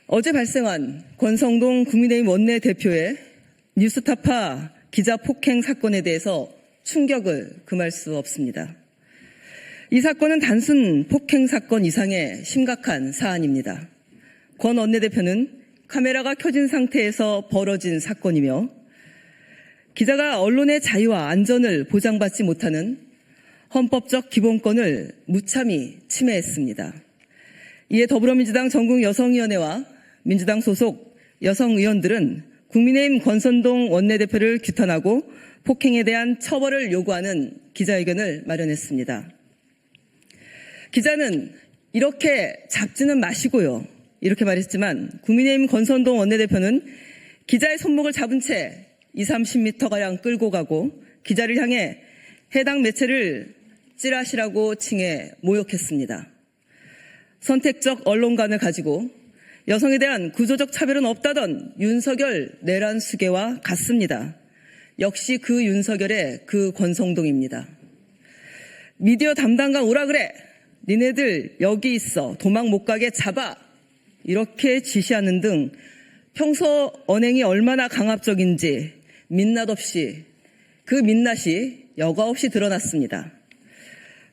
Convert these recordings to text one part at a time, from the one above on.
어제 발생한 권성동 국민의힘 원내대표의 뉴스타파 기자 폭행 사건에 대해서 충격을 금할 수 없습니다. 이 사건은 단순 폭행 사건 이상의 심각한 사안입니다. 권 원내대표는 카메라가 켜진 상태에서 벌어진 사건이며 기자가 언론의 자유와 안전을 보장받지 못하는 헌법적 기본권을 무참히 침해했습니다. 이에 더불어민주당 전국여성위원회와 민주당 소속 여성의원들은 국민의힘 권성동 원내대표를 규탄하고 폭행에 대한 처벌을 요구하는 기자회견을 마련했습니다. 기자는 이렇게 잡지는 마시고요. 이렇게 말했지만 국민의힘 권성동 원내대표는 기자의 손목을 잡은 채 20, 30m가량 끌고 가고 기자를 향해 해당 매체를 찌라시라고 칭해 모욕했습니다. 선택적 언론관을 가지고 여성에 대한 구조적 차별은 없다던 윤석열 내란 수계와 같습니다. 역시 그 윤석열의 그 권성동입니다. 미디어 담당관 오라 그래. 니네들 여기 있어. 도망 못 가게 잡아. 이렇게 지시하는 등 평소 언행이 얼마나 강압적인지 민낯 없이 그 민낯이 여과 없이 드러났습니다.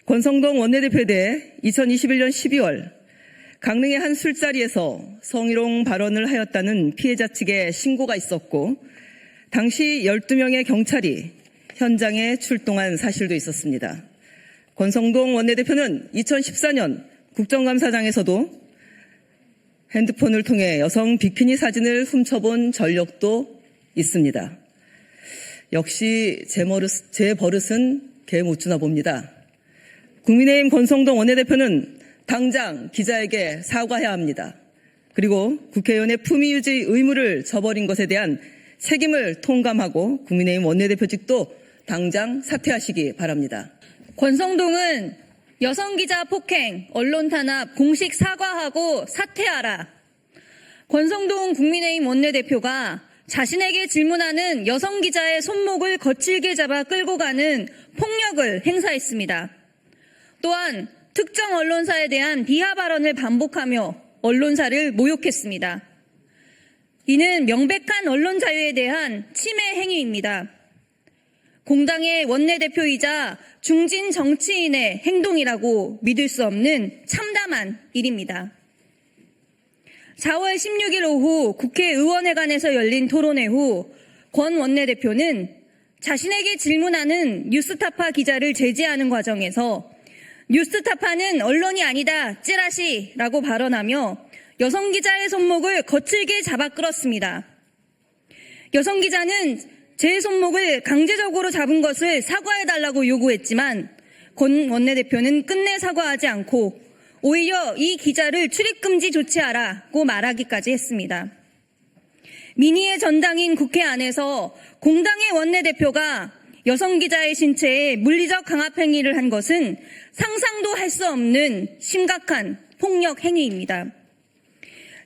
권성동 원내대표에 대해 2021년 12월 강릉의 한 술자리에서 성희롱 발언을 하였다는 피해자 측의 신고가 있었고 당시 12명의 경찰이 현장에 출동한 사실도 있었습니다. 권성동 원내대표는 2014년 국정감사장에서도 핸드폰을 통해 여성 비키니 사진을 훔쳐본 전력도 있습니다. 역시 제 버릇은 개 못 주나 봅니다. 국민의힘 권성동 원내대표는 당장 기자에게 사과해야 합니다. 그리고 국회의원의 품위 유지 의무를 저버린 것에 대한 책임을 통감하고 국민의힘 원내대표직도 당장 사퇴하시기 바랍니다. 권성동은 여성기자 폭행, 언론 탄압 공식 사과하고 사퇴하라. 권성동 국민의힘 원내대표가 자신에게 질문하는 여성기자의 손목을 거칠게 잡아 끌고 가는 폭력을 행사했습니다. 또한 특정 언론사에 대한 비하 발언을 반복하며 언론사를 모욕했습니다. 이는 명백한 언론 자유에 대한 침해 행위입니다. 공당의 원내대표이자 중진 정치인의 행동이라고 믿을 수 없는 참담한 일입니다. 4월 16일 오후 국회의원회관에서 열린 토론회 후 권 원내대표는 자신에게 질문하는 뉴스타파 기자를 제지하는 과정에서 뉴스타파는 언론이 아니다 찌라시라고 발언하며 여성 기자의 손목을 거칠게 잡아 끌었습니다. 여성 기자는 제 손목을 강제적으로 잡은 것을 사과해달라고 요구했지만 권 원내대표는 끝내 사과하지 않고 오히려 이 기자를 출입금지 조치하라고 말하기까지 했습니다. 민의의 전당인 국회 안에서 공당의 원내대표가 여성 기자의 신체에 물리적 강압 행위를 한 것은 상상도 할 수 없는 심각한 폭력 행위입니다.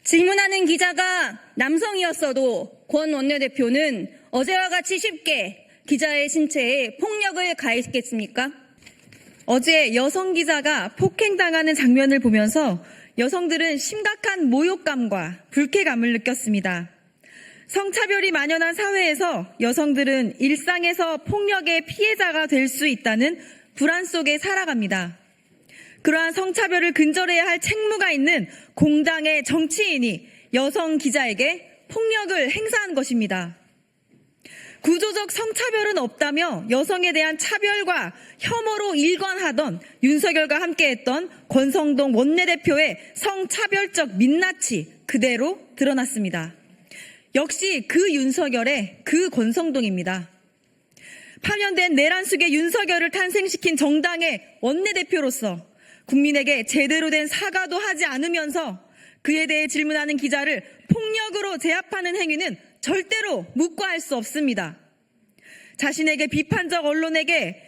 질문하는 기자가 남성이었어도 권 원내대표는 어제와 같이 쉽게 기자의 신체에 폭력을 가했겠습니까? 어제 여성 기자가 폭행당하는 장면을 보면서 여성들은 심각한 모욕감과 불쾌감을 느꼈습니다. 성차별이 만연한 사회에서 여성들은 일상에서 폭력의 피해자가 될 수 있다는 불안 속에 살아갑니다. 그러한 성차별을 근절해야 할 책무가 있는 공당의 정치인이 여성 기자에게 폭력을 행사한 것입니다. 구조적 성차별은 없다며 여성에 대한 차별과 혐오로 일관하던 윤석열과 함께했던 권성동 원내대표의 성차별적 민낯이 그대로 드러났습니다. 역시 그 윤석열의 그 권성동입니다. 파면된 내란숙의 윤석열을 탄생시킨 정당의 원내대표로서 국민에게 제대로 된 사과도 하지 않으면서 그에 대해 질문하는 기자를 폭력으로 제압하는 행위는 절대로 묵과할 수 없습니다. 자신에게 비판적 언론에게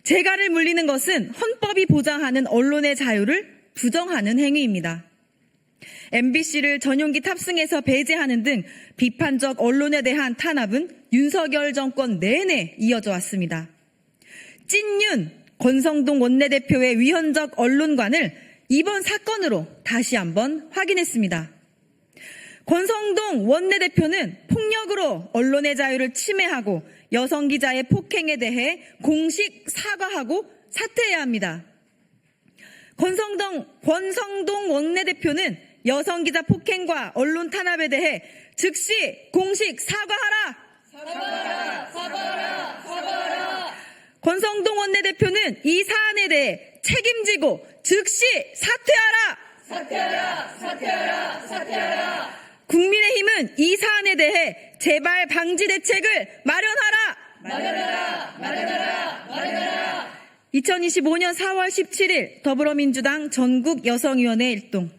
재갈을 물리는 것은 헌법이 보장하는 언론의 자유를 부정하는 행위입니다. MBC를 전용기 탑승해서 배제하는 등 비판적 언론에 대한 탄압은 윤석열 정권 내내 이어져 왔습니다. 찐윤 권성동 원내대표의 위헌적 언론관을 이번 사건으로 다시 한번 확인했습니다. 권성동 원내대표는 폭력으로 언론의 자유를 침해하고 여성 기자의 폭행에 대해 공식 사과하고 사퇴해야 합니다. 권성동 원내대표는 여성 기자 폭행과 언론 탄압에 대해 즉시 공식 사과하라! 사과하라! 권성동 원내대표는 이 사안에 대해 책임지고 즉시 사퇴하라! 국민의힘은 이 사안에 대해 재발 방지 대책을 마련하라! 2025년 4월 17일 더불어민주당 전국여성위원회 일동